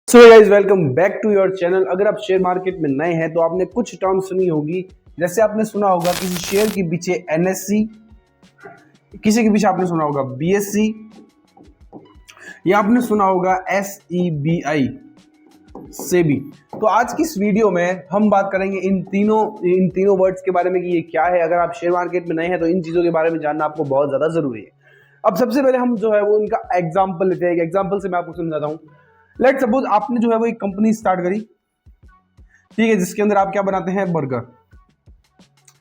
So guys welcome back to your channel. अगर आप share market में नए हैं तो आपने कुछ टर्म सुनी होगी। जैसे आपने सुना होगा किसी शेयर के पीछे एनएससी, किसी के पीछे आपने सुना होगा बीएससी, या आपने सुना होगा एसईबीआई सेबी। तो आज की इस वीडियो में हम बात करेंगे इन तीनों वर्ड्स के बारे में कि ये क्या है। अगर आप शेयर मार्केट में नए हैं तो इन चीजों के बारे में जानना आपको बहुत ज्यादा जरूरी है। अब सबसे पहले हम जो है वो इनका एग्जाम्पल लेते हैं। एग्जाम्पल से मैं आपको समझाता हूँ। लेट सपोज आपने जो है वो एक कंपनी स्टार्ट करी, ठीक है, जिसके अंदर आप क्या बनाते हैं, बर्गर।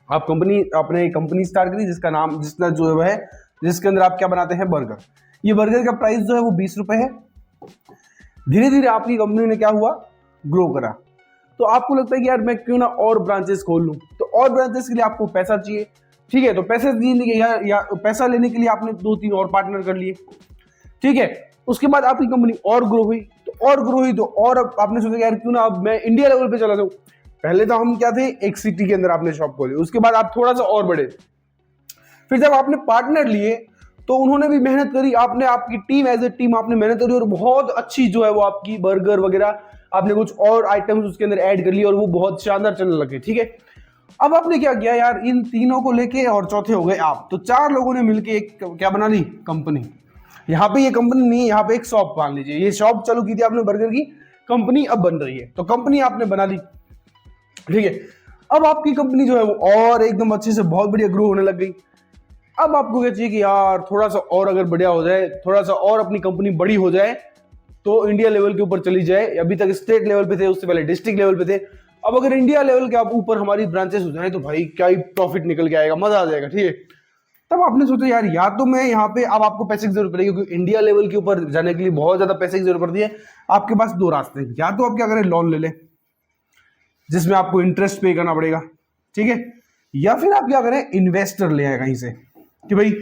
आप आपने एक कंपनी स्टार्ट करी जिसका जो है जिसके अंदर आप क्या बनाते हैं, बर्गर। ये बर्गर का प्राइस जो है वो 20 रुपए है। धीरे धीरे आपकी कंपनी ने क्या हुआ, ग्रो करा। तो आपको लगता है कि यार मैं क्यों ना और ब्रांचेस खोल लूं। तो और ब्रांचेस के लिए आपको पैसा चाहिए, ठीक है। तो पैसा लेने के या पैसा लेने के लिए आपने 2-3 और पार्टनर कर लिए, ठीक है। उसके बाद आपकी कंपनी और ग्रो हुई तो और आपने सोचा यार क्यों ना अब मैं इंडिया लेवल पे चला जाऊं। पहले तो हम क्या थे, एक सिटी के अंदर आपने शॉप खोली, उसके बाद आप थोड़ा सा और बढ़े। फिर जब आपने पार्टनर लिए तो उन्होंने भी मेहनत करी, आपने आपकी टीम एज ए टीम आपने मेहनत करी और बहुत अच्छी जो है वो आपकी बर्गर वगैरह आपने कुछ और आइटम्स उसके अंदर ऐड कर लिए और वो बहुत शानदार चलने लगे, ठीक है। अब आपने क्या किया यार, इन तीनों को लेके और चौथे हो गए आप। तो 4 लोगों ने मिलकर एक क्या बना ली, कंपनी। यहाँ पे ये कंपनी नहीं है, यहाँ पे एक शॉप मान लीजिए। ये शॉप चालू की थी आपने बर्गर की, कंपनी अब बन रही है। तो कंपनी आपने बना ली, ठीक है। अब आपकी कंपनी जो है वो और एकदम अच्छे से बहुत बढ़िया ग्रो होने लग गई। अब आपको क्या चाहिए कि यार थोड़ा सा और अगर बढ़िया हो जाए, थोड़ा सा और अपनी कंपनी बड़ी हो जाए तो इंडिया लेवल के ऊपर चली जाए। अभी तक स्टेट लेवल पे थे, उससे पहले डिस्ट्रिक्ट लेवल पे थे। अब अगर इंडिया लेवल के आप ऊपर हमारी ब्रांचेस हो जाए तो भाई क्या ही प्रॉफिट निकल के आएगा, मजा आ जाएगा, ठीक है। तब आपने सोचा यार या तो मैं यहाँ पे, अब आपको पैसे की जरूरत पड़ेगी क्योंकि इंडिया लेवल के ऊपर जाने के लिए बहुत ज्यादा पैसे की जरूरत पड़ती है। आपके पास 2 रास्ते हैं, या तो आप क्या करें, लोन ले लें जिसमें आपको इंटरेस्ट पे करना पड़ेगा, ठीक है। या फिर आप क्या करें, इन्वेस्टर ले आए कहीं से कि भाई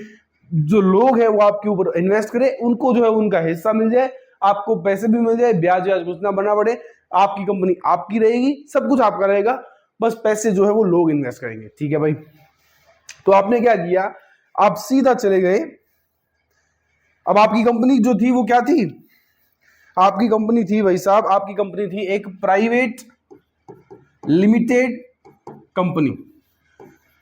जो लोग हैं वो आपके ऊपर इन्वेस्ट करें, उनको जो है उनका हिस्सा मिल जाए, आपको पैसे भी मिल जाए, ब्याज कुछ ना बना पड़े, आपकी कंपनी आपकी रहेगी, सब कुछ आपका रहेगा, बस पैसे जो है वो लोग इन्वेस्ट करेंगे, ठीक है भाई। तो आपने क्या किया, आप सीधा चले गए। अब आपकी कंपनी जो थी वो क्या थी, आपकी कंपनी थी भाई साहब, आपकी कंपनी थी एक प्राइवेट लिमिटेड कंपनी।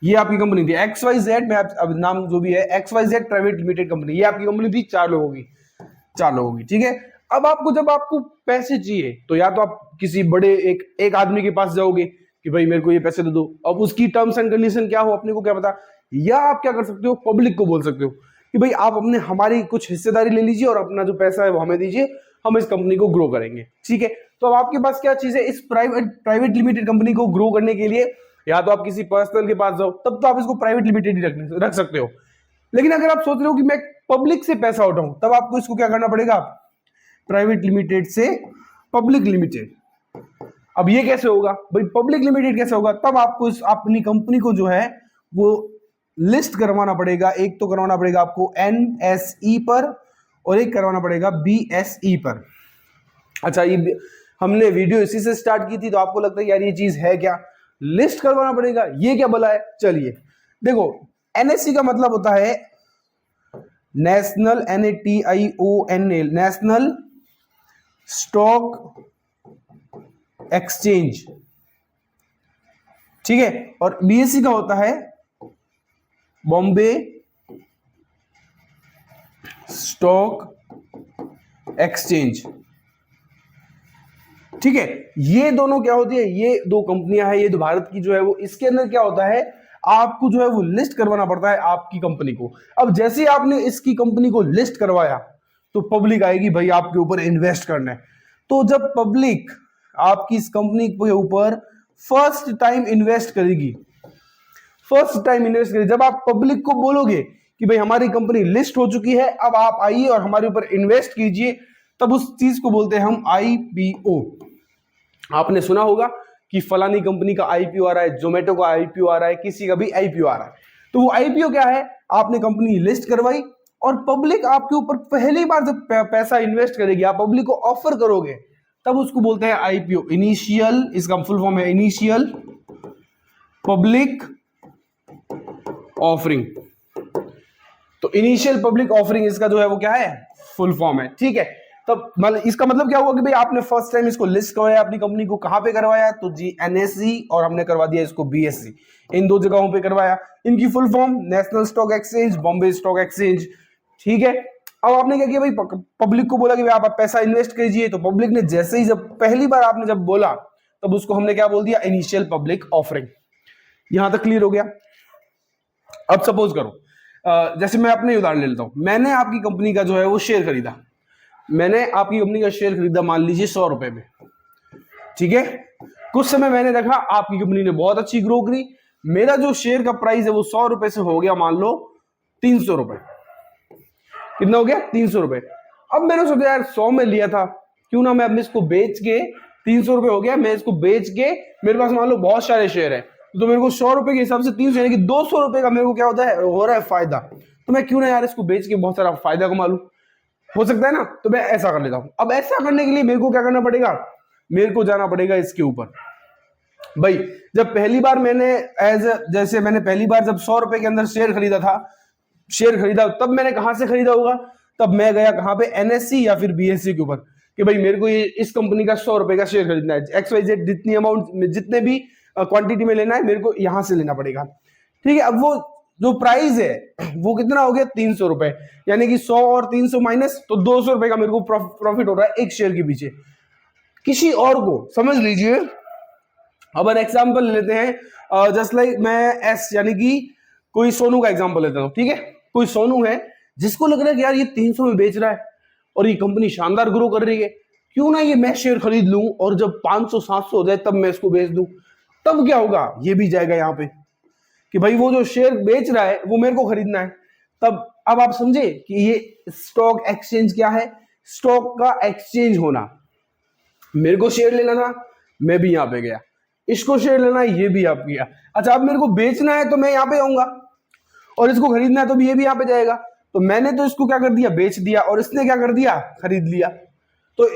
ये आपकी कंपनी थी XYZ, में अब नाम जो भी है XYZ प्राइवेट लिमिटेड कंपनी। ये आपकी कंपनी थी 4 लोगों की, ठीक है। अब जब आपको पैसे चाहिए तो या तो आप किसी बड़े एक आदमी के पास जाओगे कि भाई मेरे को ये पैसे दे दो। अब उसकी टर्म्स एंड कंडीशन क्या हो अपने को क्या पता। या आप क्या कर सकते हो, पब्लिक को बोल सकते हो कि भाई आप हमारी कुछ हिस्सेदारी ले लीजिए और अपना जो पैसा है वो हमें दीजिए, हम इस कंपनी को ग्रो करेंगे, ठीक है। तो अब आपके पास क्या चीज है, इस प्राइवेट लिमिटेड कंपनी को ग्रो करने के लिए या तो आप किसी पर्सनल के पास जाओ, तब तो आप इसको प्राइवेट लिमिटेड ही रख सकते हो। लेकिन अगर आप सोच रहे हो कि मैं पब्लिक से पैसा उठाऊं, तब आपको इसको क्या करना पड़ेगा, प्राइवेट लिमिटेड से पब्लिक लिमिटेड। अब ये कैसे होगा भाई, पब्लिक लिमिटेड कैसे होगा, तब आपको अपनी कंपनी को जो है वो लिस्ट करवाना पड़ेगा। एक तो करवाना पड़ेगा आपको NSE पर और एक करवाना पड़ेगा BSE पर। अच्छा, ये हमने वीडियो इसी से स्टार्ट की थी तो आपको लगता है यार ये चीज है क्या, लिस्ट करवाना पड़ेगा, ये क्या भला है। चलिए देखो, NSE का मतलब होता है national, NATIONAL, national stock exchange, ठीक है। और BSE का होता है बॉम्बे स्टॉक एक्सचेंज, ठीक है। ये दोनों क्या होती है, ये 2 कंपनियां हैं, ये जो भारत की जो है वो, इसके अंदर क्या होता है, आपको जो है वो लिस्ट करवाना पड़ता है आपकी कंपनी को। अब जैसे ही आपने इसकी कंपनी को लिस्ट करवाया तो पब्लिक आएगी भाई आपके ऊपर इन्वेस्ट करना है। तो जब पब्लिक आपकी इस कंपनी के ऊपर फर्स्ट टाइम इन्वेस्ट करेगी, जब आप पब्लिक को बोलोगे कि भाई हमारी कंपनी लिस्ट हो चुकी है, अब आप आइए और हमारे ऊपर इन्वेस्ट कीजिए, तब उस चीज को बोलते हैं हम IPO। आपने सुना होगा कि फलानी कंपनी का IPO आ रहा है, जोमेटो का IPO आ रहा है, किसी का भी IPO आ रहा है। तो वो IPO क्या है, आपने कंपनी लिस्ट करवाई और पब्लिक आपके ऊपर पहली बार जब पैसा इन्वेस्ट करेगी, आप पब्लिक को ऑफर करोगे, तब उसको बोलते हैं IPO, इनिशियल, इसका फुल फॉर्म है इनिशियल पब्लिक ऑफरिंग। तो इनिशियल पब्लिक ऑफरिंग इसका जो है वो क्या है, फुल फॉर्म है, ठीक है। तब मतलब इसका मतलब क्या हुआ कि भाई आपने फर्स्ट टाइम इसको लिस्ट करवाया अपनी कंपनी को, कहां पे करवाया, तो जी एनएससी और हमने करवा दिया इसको बीएससी, इन दो जगहों पे करवाया। इनकी full form national stock exchange, Bombay stock exchange, ठीक है। अब आपने क्या किया भाई, पब्लिक को बोला कि भाई आप पैसा इन्वेस्ट कीजिए, तो पब्लिक ने जैसे ही, जब पहली बार आपने जब बोला, तब उसको हमने क्या बोल दिया, इनिशियल पब्लिक ऑफरिंग। यहां तक क्लियर हो गया। अब सपोज करो जैसे मैं अपने उदाहरण ले लेता हूं, मैंने आपकी कंपनी का जो है वो शेयर खरीदा, मैंने आपकी कंपनी का शेयर खरीदा मान लीजिए 100 रुपए में, ठीक है। कुछ समय मैंने देखा आपकी कंपनी ने बहुत अच्छी ग्रो करी, मेरा जो शेयर का प्राइस है वो 100 रुपए से हो गया मान लो 300 रुपए। कितना हो गया, 300 रुपए। अब मैंने सोचा यार 100 में लिया था, क्यों ना मैं अब इसको बेच के, 300 रुपए हो गया, मैं इसको बेच के, मेरे पास मान लो बहुत सारे शेयर है, तो मेरे को 100 रुपए के हिसाब से 300 यानी कि 200 रुपए का मेरे को क्या होता है, हो रहा है फायदा। तो मैं क्यों ना यार इसको बेच के बहुत सारा फायदा कमा लूं, हो सकता है ना, तो मैं ऐसा कर लेता हूं। अब ऐसा करने के लिए मेरे को क्या करना पड़ेगा, मेरे को जाना पड़ेगा इसके ऊपर। भाई जब पहली बार मैंने जैसे मैंने पहली बार जब 100 रुपए के अंदर शेयर खरीदा था, शेयर खरीदा, तब मैंने कहां से खरीदा होगा, तब मैं गया कहां पे, एनएससी या फिर बीएससी के ऊपर, कि भाई मेरे को ये इस कंपनी का 100 रुपए का शेयर खरीदना है, XYZ जितनी अमाउंट में, जितने भी क्वांटिटी में लेना है, मेरे को यहां से लेना पड़ेगा, ठीक है। अब वो जो प्राइस है वो कितना हो गया, 300 रुपए, यानी कि 100 और 300 माइनस, तो 200 रुपए का मेरे को प्रॉफिट हो रहा है एक शेयर के पीछे। किसी और को समझ लीजिए, अब एन एग्जाम्पल ले लेते हैं, जस्ट लाइक मैं एस यानी कि कोई सोनू का एग्जाम्पल लेता हूं, ठीक है। कोई सोनू है जिसको लग रहा है कि यार ये 300 में बेच रहा है और ये कंपनी शानदार ग्रो कर रही है, क्यों ना ये मैं शेयर खरीद लूं और जब 500-700 हो जाए तब मैं इसको बेच दूं। तब क्या होगा, ये भी जाएगा यहाँ पे कि भाई वो जो शेयर बेच रहा है वो मेरे को खरीदना है। तब अब आप समझे कि ये स्टॉक एक्सचेंज क्या है, स्टॉक का एक्सचेंज होना। मेरे को शेयर लेना था, मैं भी यहाँ पे गया, इसको शेयर लेना है, ये भी आप किया। अच्छा अब मेरे को बेचना है तो मैं यहाँ पे आऊंगा, और इसको खरीदना है तो भी ये भी यहाँ पे जाएगा। तो मैंने तो इसको क्या कर दिया, बेच दिया, और इसने क्या कर दिया, खरीद लिया। तो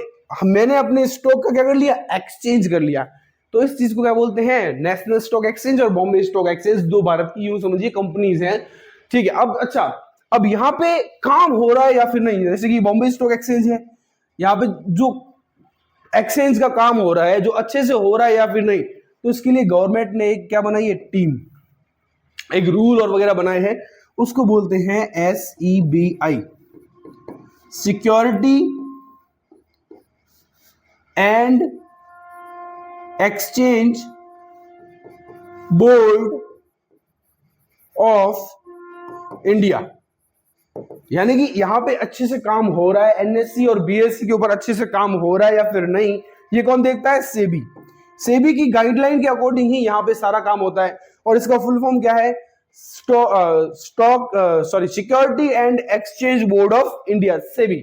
मैंने अपने स्टॉक का क्या कर लिया, एक्सचेंज कर लिया। तो इस चीज को क्या बोलते हैं, नेशनल स्टॉक एक्सचेंज और बॉम्बे स्टॉक एक्सचेंज, दो भारत की यूं समझिए कंपनीज हैं, ठीक है। अब अच्छा, अब यहाँ पे काम हो रहा है या फिर नहीं, जैसे कि बॉम्बे स्टॉक एक्सचेंज है, यहाँ पे जो एक्सचेंज का काम हो रहा है, जो अच्छे से हो रहा है या फिर नहीं, तो इसके लिए गवर्नमेंट ने एक क्या बनाई है, टीम, एक रूल और वगैरह बनाए हैं, उसको बोलते हैं SEBI, security and exchange board of India. यानी कि यहां पे अच्छे से काम हो रहा है, एनएससी और बीएससी के ऊपर अच्छे से काम हो रहा है या फिर नहीं, ये कौन देखता है, सेबी। सेबी की गाइडलाइन के अकॉर्डिंग ही यहाँ पे सारा काम होता है। और इसका फुल फॉर्म क्या है, security and exchange board of India, SEBI,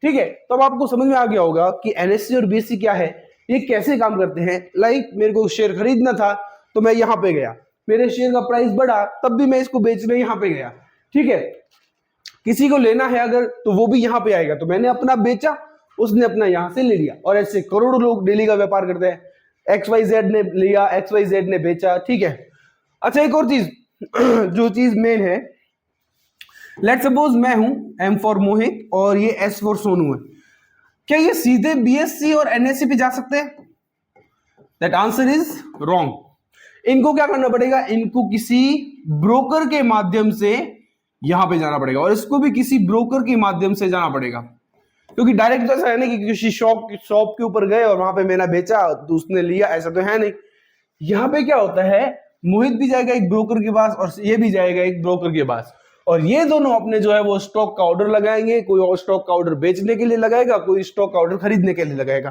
ठीक है। तो अब आपको समझ में आ गया होगा कि एनएससी और बीएससी क्या है, ये कैसे काम करते हैं। लाइक मेरे को शेयर खरीदना था तो मैं यहां पे गया, मेरे शेयर का प्राइस बढ़ा, तब भी मैं इसको बेचने यहां पे गया, ठीक है। किसी को लेना है अगर, तो वो भी यहां पे आएगा, तो मैंने अपना बेचा, उसने अपना यहां से ले लिया। और ऐसे करोड़ों लोग डेली का व्यापार करते हैं, XYZ ने लिया, XYZ ने बेचा, ठीक है। अच्छा एक और चीज जो चीज मेन है, लेट सपोज मैं हूं M फॉर मोहित और ये S फॉर सोनू है, क्या ये सीधे बीएससी और एनएससी पे जा सकते हैं? That answer is wrong. इनको क्या करना पड़ेगा, इनको किसी ब्रोकर के माध्यम से यहां पे जाना पड़ेगा, और इसको भी किसी ब्रोकर के माध्यम से जाना पड़ेगा, क्योंकि डायरेक्ट तो ऐसा है नहीं कि किसी शॉप के ऊपर गए और वहां पे मैंने बेचा तो उसने लिया, ऐसा तो है नहीं। यहां पे क्या होता है, मोहित भी जाएगा एक ब्रोकर के पास और ये भी जाएगा एक ब्रोकर के पास, और ये दोनों अपने जो है वो स्टॉक का ऑर्डर लगाएंगे। कोई और स्टॉक का ऑर्डर बेचने के लिए लगाएगा, कोई स्टॉक का ऑर्डर खरीदने के लिए लगाएगा,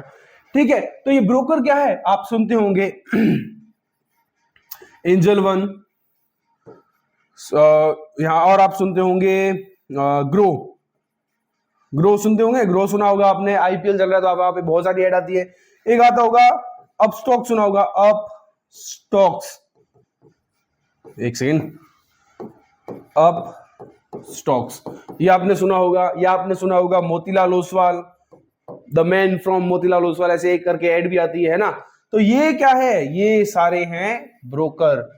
ठीक है। तो ये ब्रोकर क्या है, आप सुनते होंगे एंजल वन, यहां और आप सुनते होंगे ग्रो सुनते होंगे, ग्रो सुना होगा आपने, IPL चल रहा है तो वहां पे बहुत सारी ऐड आती है। एक आता होगा अप स्टॉक, सुना होगा अप स्टॉक्स, एक सेकेंड, अप स्टॉक्स, ये आपने सुना होगा, या आपने सुना होगा Motilal Oswal, the man from Motilal Oswal, ऐसे एक करके ऐड भी आती है ना। तो ये क्या है, ये सारे हैं ब्रोकर,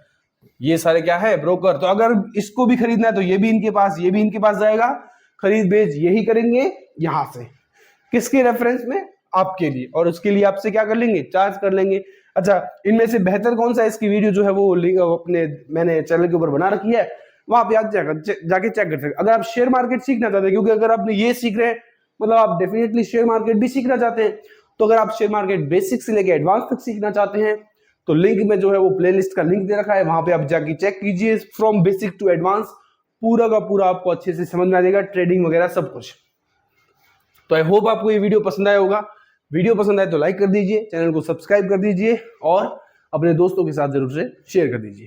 ये सारे क्या है, ब्रोकर। तो अगर इसको भी खरीदना है तो ये भी इनके पास, ये भी इनके पास जाएगा, खरीद बेच यही करेंगे यहां से, किसके रेफरेंस में? आपके लिए। और उसके लिए आपसे क्या कर लेंगे? चार्ज कर लेंगे। अच्छा, इनमें से बेहतर कौन सा है? इसकी वीडियो जो है वो लिंक अपने मैंने चैनल के ऊपर बना रखी है, वहां पे आप जाके चेक कर सकते हैं। अगर आप शेयर मार्केट सीखना चाहते हैं, क्योंकि अगर आपने ये सीख रहे हैं मतलब आप डेफिनेटली शेयर मार्केट भी सीखना चाहते हैं, तो अगर आप शेयर मार्केट बेसिक से लेकर एडवांस तक सीखना चाहते हैं तो लिंक में जो है वो प्लेलिस्ट का लिंक दे रखा है, वहां पे आप जाके चेक कीजिए। फ्रॉम बेसिक टू एडवांस पूरा का पूरा आपको अच्छे से समझ में आ जाएगा, ट्रेडिंग वगैरह सब कुछ। तो आई होप आपको ये वीडियो पसंद आया होगा। वीडियो पसंद आए तो लाइक कर दीजिए, चैनल को सब्सक्राइब कर दीजिए और अपने दोस्तों के साथ जरूर से शेयर कर दीजिए।